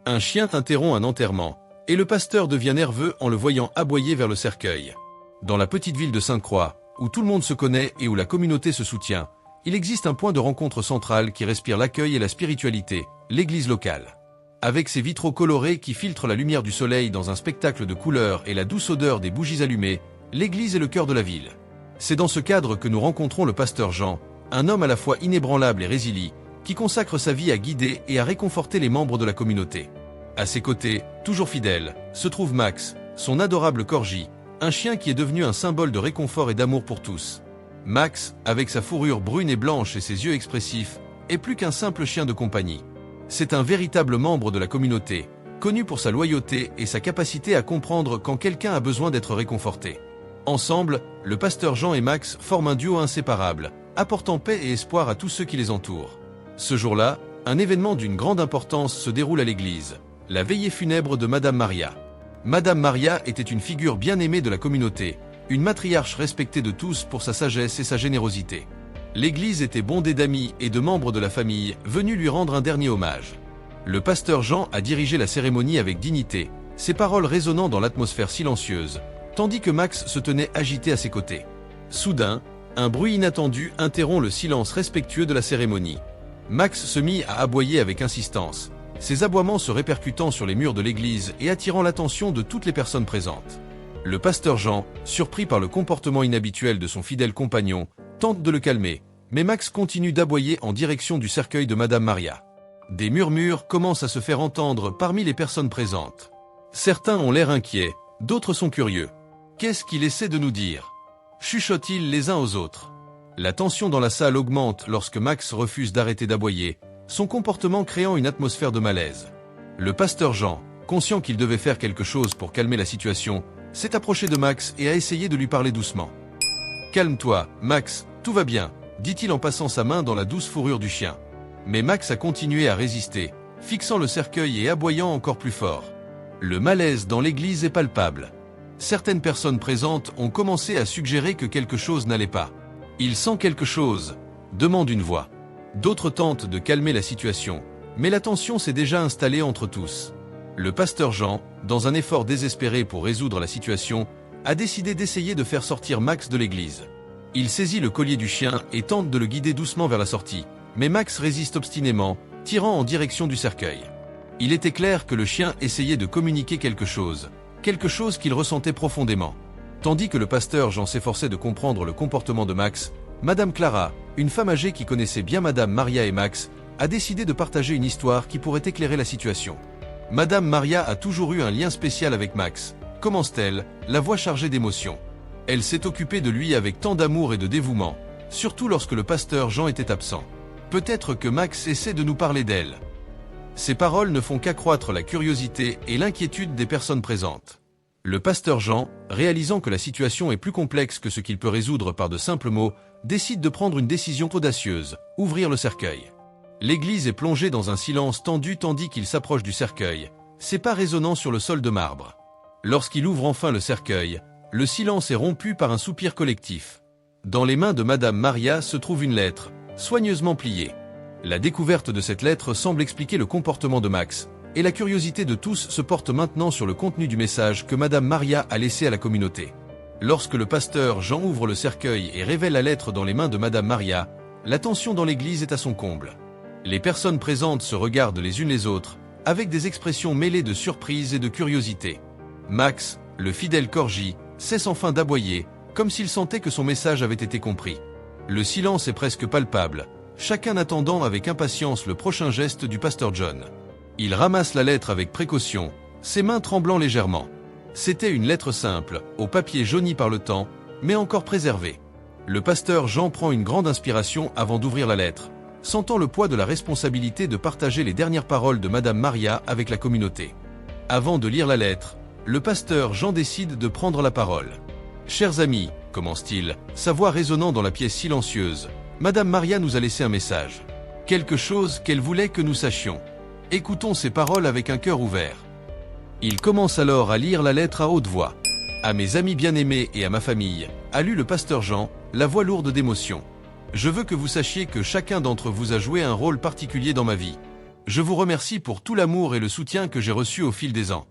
Un chien interrompt un enterrement, et le pasteur devient nerveux en le voyant aboyer vers le cercueil. Dans la petite ville de Sainte-Croix, où tout le monde se connaît et où la communauté se soutient, il existe un point de rencontre central qui respire l'accueil et la spiritualité, l'église locale. Avec ses vitraux colorés qui filtrent la lumière du soleil dans un spectacle de couleurs et la douce odeur des bougies allumées, l'église est le cœur de la ville. C'est dans ce cadre que nous rencontrons le pasteur Jean, un homme à la fois inébranlable et résilient, qui consacre sa vie à guider et à réconforter les membres de la communauté. À ses côtés, toujours fidèle, se trouve Max, son adorable corgi, un chien qui est devenu un symbole de réconfort et d'amour pour tous. Max, avec sa fourrure brune et blanche et ses yeux expressifs, est plus qu'un simple chien de compagnie. C'est un véritable membre de la communauté, connu pour sa loyauté et sa capacité à comprendre quand quelqu'un a besoin d'être réconforté. Ensemble, le pasteur Jean et Max forment un duo inséparable, apportant paix et espoir à tous ceux qui les entourent. Ce jour-là, un événement d'une grande importance se déroule à l'église, la veillée funèbre de Madame Maria. Madame Maria était une figure bien aimée de la communauté, une matriarche respectée de tous pour sa sagesse et sa générosité. L'église était bondée d'amis et de membres de la famille venus lui rendre un dernier hommage. Le pasteur Jean a dirigé la cérémonie avec dignité, ses paroles résonnant dans l'atmosphère silencieuse, tandis que Max se tenait agité à ses côtés. Soudain, un bruit inattendu interrompt le silence respectueux de la cérémonie. Max se mit à aboyer avec insistance, ses aboiements se répercutant sur les murs de l'église et attirant l'attention de toutes les personnes présentes. Le pasteur Jean, surpris par le comportement inhabituel de son fidèle compagnon, tente de le calmer, mais Max continue d'aboyer en direction du cercueil de Madame Maria. Des murmures commencent à se faire entendre parmi les personnes présentes. Certains ont l'air inquiets, d'autres sont curieux. Qu'est-ce qu'il essaie de nous dire ? Chuchotent-ils les uns aux autres. La tension dans la salle augmente lorsque Max refuse d'arrêter d'aboyer, son comportement créant une atmosphère de malaise. Le pasteur Jean, conscient qu'il devait faire quelque chose pour calmer la situation, s'est approché de Max et a essayé de lui parler doucement. « Calme-toi, Max, tout va bien », dit-il en passant sa main dans la douce fourrure du chien. Mais Max a continué à résister, fixant le cercueil et aboyant encore plus fort. Le malaise dans l'église est palpable. Certaines personnes présentes ont commencé à suggérer que quelque chose n'allait pas. « Il sent quelque chose », demande une voix. D'autres tentent de calmer la situation, mais la tension s'est déjà installée entre tous. Le pasteur Jean, dans un effort désespéré pour résoudre la situation, a décidé d'essayer de faire sortir Max de l'église. Il saisit le collier du chien et tente de le guider doucement vers la sortie, mais Max résiste obstinément, tirant en direction du cercueil. Il était clair que le chien essayait de communiquer quelque chose qu'il ressentait profondément. Tandis que le pasteur Jean s'efforçait de comprendre le comportement de Max, Madame Clara, une femme âgée qui connaissait bien Madame Maria et Max, a décidé de partager une histoire qui pourrait éclairer la situation. Madame Maria a toujours eu un lien spécial avec Max, commence-t-elle, la voix chargée d'émotion. Elle s'est occupée de lui avec tant d'amour et de dévouement, surtout lorsque le pasteur Jean était absent. Peut-être que Max essaie de nous parler d'elle. Ces paroles ne font qu'accroître la curiosité et l'inquiétude des personnes présentes. Le pasteur Jean, réalisant que la situation est plus complexe que ce qu'il peut résoudre par de simples mots, décide de prendre une décision audacieuse, ouvrir le cercueil. L'église est plongée dans un silence tendu tandis qu'il s'approche du cercueil, ses pas résonnant sur le sol de marbre. Lorsqu'il ouvre enfin le cercueil, le silence est rompu par un soupir collectif. Dans les mains de Madame Maria se trouve une lettre, soigneusement pliée. La découverte de cette lettre semble expliquer le comportement de Max, et la curiosité de tous se porte maintenant sur le contenu du message que Madame Maria a laissé à la communauté. Lorsque le pasteur Jean ouvre le cercueil et révèle la lettre dans les mains de Madame Maria, la tension dans l'église est à son comble. Les personnes présentes se regardent les unes les autres, avec des expressions mêlées de surprise et de curiosité. Max, le fidèle corgi, cesse enfin d'aboyer, comme s'il sentait que son message avait été compris. Le silence est presque palpable, chacun attendant avec impatience le prochain geste du pasteur John. Il ramasse la lettre avec précaution, ses mains tremblant légèrement. C'était une lettre simple, au papier jauni par le temps, mais encore préservée. Le pasteur Jean prend une grande inspiration avant d'ouvrir la lettre, sentant le poids de la responsabilité de partager les dernières paroles de Madame Maria avec la communauté. Avant de lire la lettre, le pasteur Jean décide de prendre la parole. « Chers amis », commence-t-il, sa voix résonnant dans la pièce silencieuse, « Madame Maria nous a laissé un message. Quelque chose qu'elle voulait que nous sachions. Écoutons ces paroles avec un cœur ouvert. » Il commence alors à lire la lettre à haute voix. « À mes amis bien-aimés et à ma famille », a lu le pasteur Jean, la voix lourde d'émotion. « Je veux que vous sachiez que chacun d'entre vous a joué un rôle particulier dans ma vie. Je vous remercie pour tout l'amour et le soutien que j'ai reçu au fil des ans.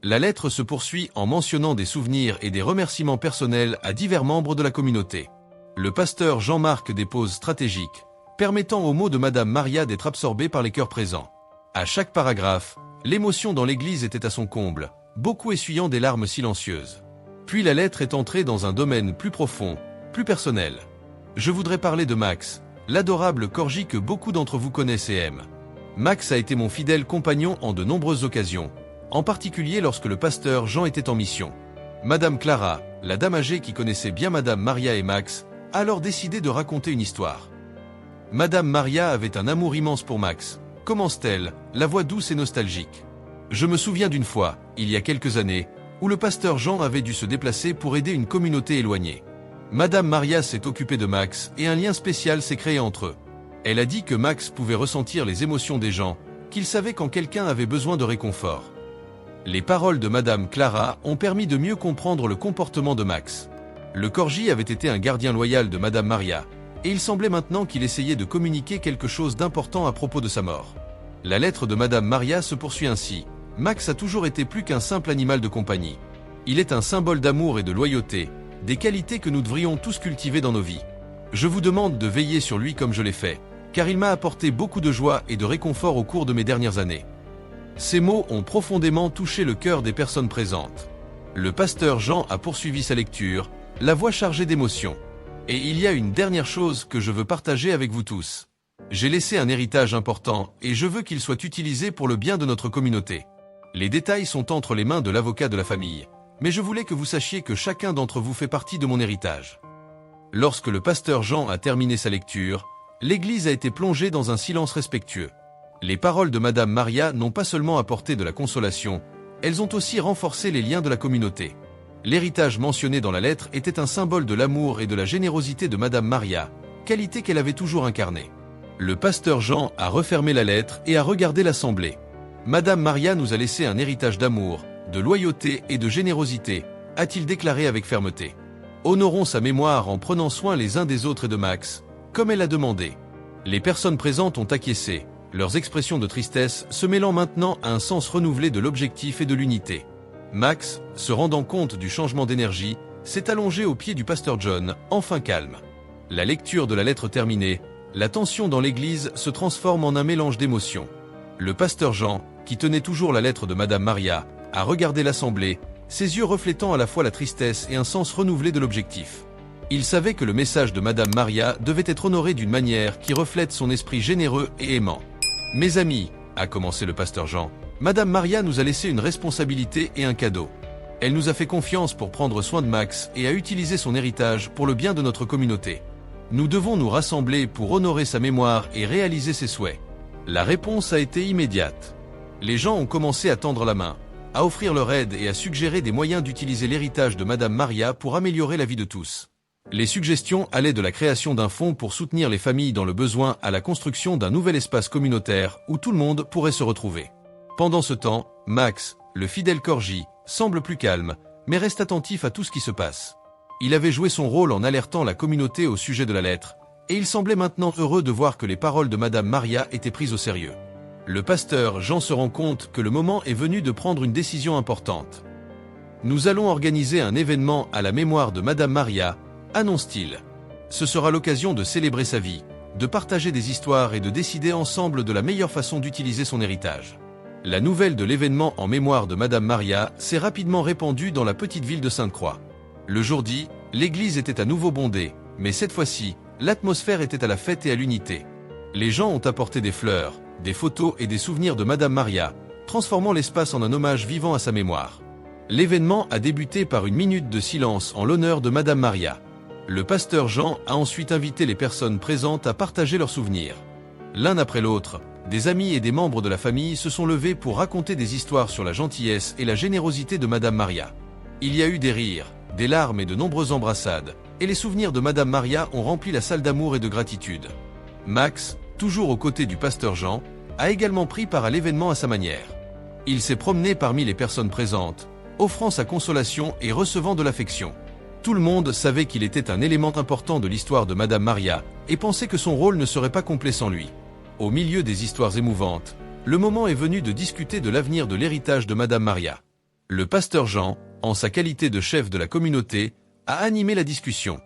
La lettre se poursuit en mentionnant des souvenirs et des remerciements personnels à divers membres de la communauté. Le pasteur Jean marque des pauses stratégiques, permettant aux mots de Madame Maria d'être absorbés par les cœurs présents. À chaque paragraphe, l'émotion dans l'église était à son comble, beaucoup essuyant des larmes silencieuses. Puis la lettre est entrée dans un domaine plus profond, plus personnel. Je voudrais parler de Max, l'adorable corgi que beaucoup d'entre vous connaissent et aiment. Max a été mon fidèle compagnon en de nombreuses occasions, en particulier lorsque le pasteur Jean était en mission. Madame Clara, la dame âgée qui connaissait bien Madame Maria et Max, a alors décidé de raconter une histoire. Madame Maria avait un amour immense pour Max, commence-t-elle, la voix douce et nostalgique. Je me souviens d'une fois, il y a quelques années, où le pasteur Jean avait dû se déplacer pour aider une communauté éloignée. Madame Maria s'est occupée de Max et un lien spécial s'est créé entre eux. Elle a dit que Max pouvait ressentir les émotions des gens, qu'il savait quand quelqu'un avait besoin de réconfort. Les paroles de Madame Clara ont permis de mieux comprendre le comportement de Max. Le corgi avait été un gardien loyal de Madame Maria, et il semblait maintenant qu'il essayait de communiquer quelque chose d'important à propos de sa mort. La lettre de Madame Maria se poursuit ainsi. Max a toujours été plus qu'un simple animal de compagnie. Il est un symbole d'amour et de loyauté, des qualités que nous devrions tous cultiver dans nos vies. Je vous demande de veiller sur lui comme je l'ai fait, car il m'a apporté beaucoup de joie et de réconfort au cours de mes dernières années. Ces mots ont profondément touché le cœur des personnes présentes. Le pasteur Jean a poursuivi sa lecture, la voix chargée d'émotion. Et il y a une dernière chose que je veux partager avec vous tous. J'ai laissé un héritage important et je veux qu'il soit utilisé pour le bien de notre communauté. Les détails sont entre les mains de l'avocat de la famille, mais je voulais que vous sachiez que chacun d'entre vous fait partie de mon héritage. Lorsque le pasteur Jean a terminé sa lecture, l'église a été plongée dans un silence respectueux. Les paroles de Madame Maria n'ont pas seulement apporté de la consolation, elles ont aussi renforcé les liens de la communauté. L'héritage mentionné dans la lettre était un symbole de l'amour et de la générosité de Madame Maria, qualité qu'elle avait toujours incarnée. Le pasteur Jean a refermé la lettre et a regardé l'assemblée. Madame Maria nous a laissé un héritage d'amour, de loyauté et de générosité, a-t-il déclaré avec fermeté. Honorons sa mémoire en prenant soin les uns des autres et de Max, comme elle a demandé. Les personnes présentes ont acquiescé, leurs expressions de tristesse se mêlant maintenant à un sens renouvelé de l'objectif et de l'unité. Max, se rendant compte du changement d'énergie, s'est allongé au pied du pasteur John, enfin calme. La lecture de la lettre terminée, la tension dans l'église se transforme en un mélange d'émotions. Le pasteur Jean, qui tenait toujours la lettre de Madame Maria, a regardé l'assemblée, ses yeux reflétant à la fois la tristesse et un sens renouvelé de l'objectif. Il savait que le message de Madame Maria devait être honoré d'une manière qui reflète son esprit généreux et aimant. « Mes amis », a commencé le pasteur Jean, Madame Maria nous a laissé une responsabilité et un cadeau. Elle nous a fait confiance pour prendre soin de Max et a utilisé son héritage pour le bien de notre communauté. Nous devons nous rassembler pour honorer sa mémoire et réaliser ses souhaits. La réponse a été immédiate. Les gens ont commencé à tendre la main, à offrir leur aide et à suggérer des moyens d'utiliser l'héritage de Madame Maria pour améliorer la vie de tous. Les suggestions allaient de la création d'un fonds pour soutenir les familles dans le besoin à la construction d'un nouvel espace communautaire où tout le monde pourrait se retrouver. Pendant ce temps, Max, le fidèle corgi, semble plus calme, mais reste attentif à tout ce qui se passe. Il avait joué son rôle en alertant la communauté au sujet de la lettre, et il semblait maintenant heureux de voir que les paroles de Madame Maria étaient prises au sérieux. Le pasteur Jean se rend compte que le moment est venu de prendre une décision importante. Nous allons organiser un événement à la mémoire de Madame Maria, annonce-t-il. Ce sera l'occasion de célébrer sa vie, de partager des histoires et de décider ensemble de la meilleure façon d'utiliser son héritage. La nouvelle de l'événement en mémoire de Madame Maria s'est rapidement répandue dans la petite ville de Sainte-Croix. Le jour dit, l'église était à nouveau bondée, mais cette fois-ci, l'atmosphère était à la fête et à l'unité. Les gens ont apporté des fleurs, des photos et des souvenirs de Madame Maria, transformant l'espace en un hommage vivant à sa mémoire. L'événement a débuté par une minute de silence en l'honneur de Madame Maria. Le pasteur Jean a ensuite invité les personnes présentes à partager leurs souvenirs. L'un après l'autre, des amis et des membres de la famille se sont levés pour raconter des histoires sur la gentillesse et la générosité de Madame Maria. Il y a eu des rires, des larmes et de nombreuses embrassades, et les souvenirs de Madame Maria ont rempli la salle d'amour et de gratitude. Max, toujours aux côtés du pasteur Jean, a également pris part à l'événement à sa manière. Il s'est promené parmi les personnes présentes, offrant sa consolation et recevant de l'affection. Tout le monde savait qu'il était un élément important de l'histoire de Madame Maria et pensait que son rôle ne serait pas complet sans lui. Au milieu des histoires émouvantes, le moment est venu de discuter de l'avenir de l'héritage de Madame Maria. Le pasteur Jean, en sa qualité de chef de la communauté, a animé la discussion.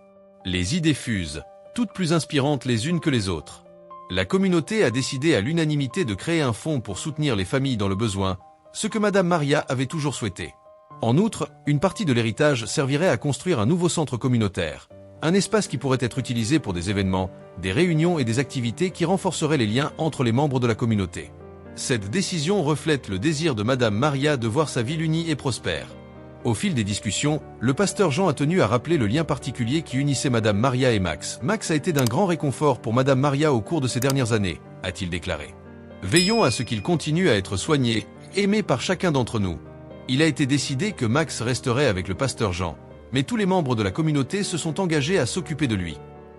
Les idées fusent, toutes plus inspirantes les unes que les autres. La communauté a décidé à l'unanimité de créer un fonds pour soutenir les familles dans le besoin, ce que Madame Maria avait toujours souhaité. En outre, une partie de l'héritage servirait à construire un nouveau centre communautaire, un espace qui pourrait être utilisé pour des événements, des réunions et des activités qui renforceraient les liens entre les membres de la communauté. Cette décision reflète le désir de Madame Maria de voir sa ville unie et prospère. Au fil des discussions, le pasteur Jean a tenu à rappeler le lien particulier qui unissait Madame Maria et Max. Max a été d'un grand réconfort pour Madame Maria au cours de ces dernières années, a-t-il déclaré. Veillons à ce qu'il continue à être soigné, aimé par chacun d'entre nous. Il a été décidé que Max resterait avec le pasteur Jean, mais tous les membres de la communauté se sont engagés à s'occuper de lui.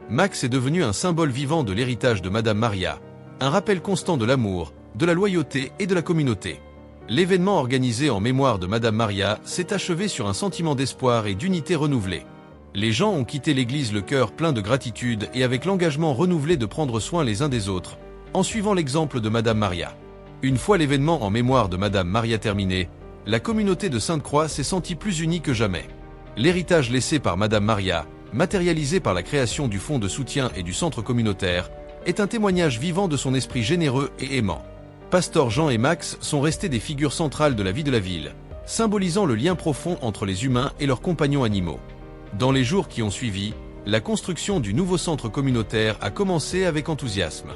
Max est devenu un symbole vivant de l'héritage de Madame Maria, un rappel constant de l'amour, de la loyauté et de la communauté. L'événement organisé en mémoire de Madame Maria s'est achevé sur un sentiment d'espoir et d'unité renouvelée. Les gens ont quitté l'église le cœur plein de gratitude et avec l'engagement renouvelé de prendre soin les uns des autres, en suivant l'exemple de Madame Maria. Une fois l'événement en mémoire de Madame Maria terminé, la communauté de Sainte-Croix s'est sentie plus unie que jamais. L'héritage laissé par Madame Maria, matérialisé par la création du fonds de soutien et du centre communautaire, est un témoignage vivant de son esprit généreux et aimant. Pasteur Jean et Max sont restés des figures centrales de la vie de la ville, symbolisant le lien profond entre les humains et leurs compagnons animaux. Dans les jours qui ont suivi, la construction du nouveau centre communautaire a commencé avec enthousiasme.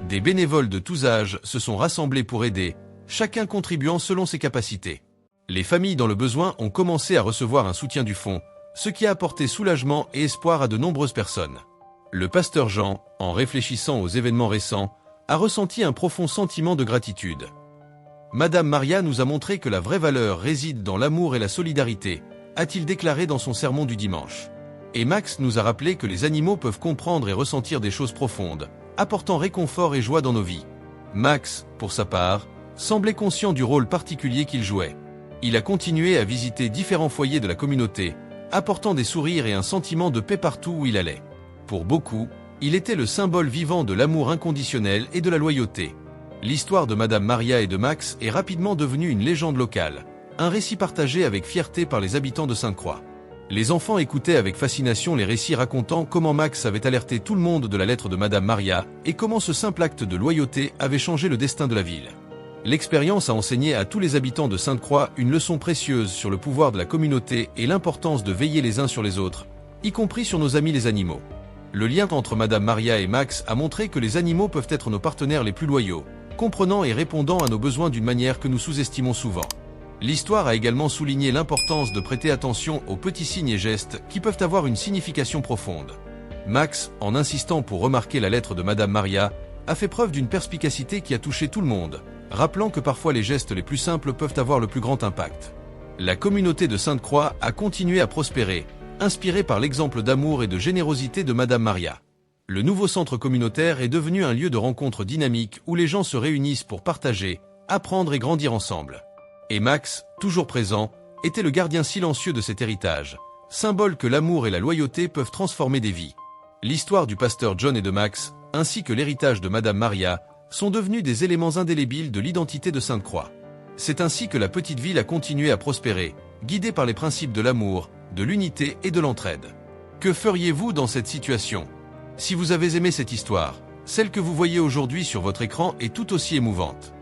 Des bénévoles de tous âges se sont rassemblés pour aider, chacun contribuant selon ses capacités. Les familles dans le besoin ont commencé à recevoir un soutien du fonds, ce qui a apporté soulagement et espoir à de nombreuses personnes. Le pasteur Jean, en réfléchissant aux événements récents, a ressenti un profond sentiment de gratitude. Madame Maria nous a montré que la vraie valeur réside dans l'amour et la solidarité, a-t-il déclaré dans son sermon du dimanche. Et Max nous a rappelé que les animaux peuvent comprendre et ressentir des choses profondes, apportant réconfort et joie dans nos vies. Max, pour sa part, semblait conscient du rôle particulier qu'il jouait. Il a continué à visiter différents foyers de la communauté, apportant des sourires et un sentiment de paix partout où il allait. Pour beaucoup, il était le symbole vivant de l'amour inconditionnel et de la loyauté. L'histoire de Madame Maria et de Max est rapidement devenue une légende locale, un récit partagé avec fierté par les habitants de Sainte-Croix. Les enfants écoutaient avec fascination les récits racontant comment Max avait alerté tout le monde de la lettre de Madame Maria et comment ce simple acte de loyauté avait changé le destin de la ville. L'expérience a enseigné à tous les habitants de Sainte-Croix une leçon précieuse sur le pouvoir de la communauté et l'importance de veiller les uns sur les autres, y compris sur nos amis les animaux. Le lien entre Madame Maria et Max a montré que les animaux peuvent être nos partenaires les plus loyaux, comprenant et répondant à nos besoins d'une manière que nous sous-estimons souvent. L'histoire a également souligné l'importance de prêter attention aux petits signes et gestes qui peuvent avoir une signification profonde. Max, en insistant pour remarquer la lettre de Madame Maria, a fait preuve d'une perspicacité qui a touché tout le monde, rappelant que parfois les gestes les plus simples peuvent avoir le plus grand impact. La communauté de Sainte-Croix a continué à prospérer, inspirée par l'exemple d'amour et de générosité de Madame Maria. Le nouveau centre communautaire est devenu un lieu de rencontre dynamique où les gens se réunissent pour partager, apprendre et grandir ensemble. Et Max, toujours présent, était le gardien silencieux de cet héritage, symbole que l'amour et la loyauté peuvent transformer des vies. L'histoire du pasteur John et de Max, ainsi que l'héritage de Madame Maria, sont devenus des éléments indélébiles de l'identité de Sainte-Croix. C'est ainsi que la petite ville a continué à prospérer, guidée par les principes de l'amour, de l'unité et de l'entraide. Que feriez-vous dans cette situation? Si vous avez aimé cette histoire, celle que vous voyez aujourd'hui sur votre écran est tout aussi émouvante.